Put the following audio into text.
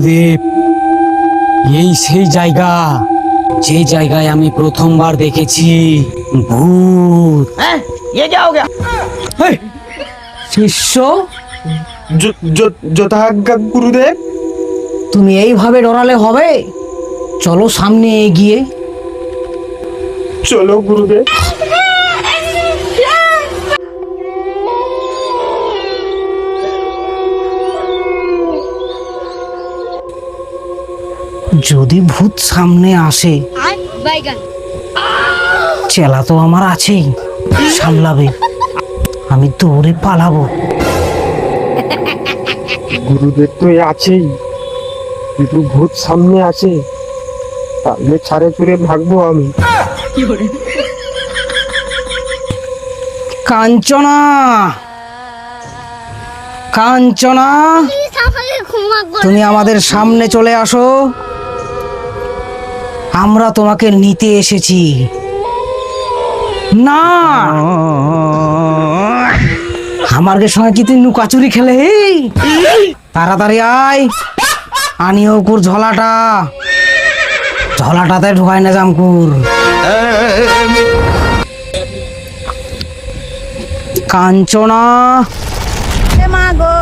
দেব, এই সেই জায়গা যে জায়গায় আমি প্রথমবার দেখেছি ভূত। हैं? ये क्या हो गया? হেই, শিষ্য, যথাজ্ঞা গুরুদেব। তুমি এইভাবে ডরালে হবে? চলো সামনে এগিয়ে। চলো গুরুদেব। যদি ভূত সামনে আসে, বাইগান চেলা তো আমার আছেই, সামলাবে। আমি দৌড়ে পালাবো। গুরুদেব তো আছেই, কিন্তু ভূত সামনে আছে, তাহলে ছাড়ে চুরে ভাগবো আমি। কাঞ্চনা, কাঞ্চনা, আমাকে ক্ষমা করে তুমি আমাদের সামনে চলে আসো। আমরা তোমাকে নিতে এসেছি। না, আমার সঙ্গে কি তুই লুকাচুরি খেলে? তাড়াতাড়ি আয়, আনিও কুর ঝলাটা, ঝলাটাতে ঢুকাই না জামকুর। কাঞ্চনা, মা গো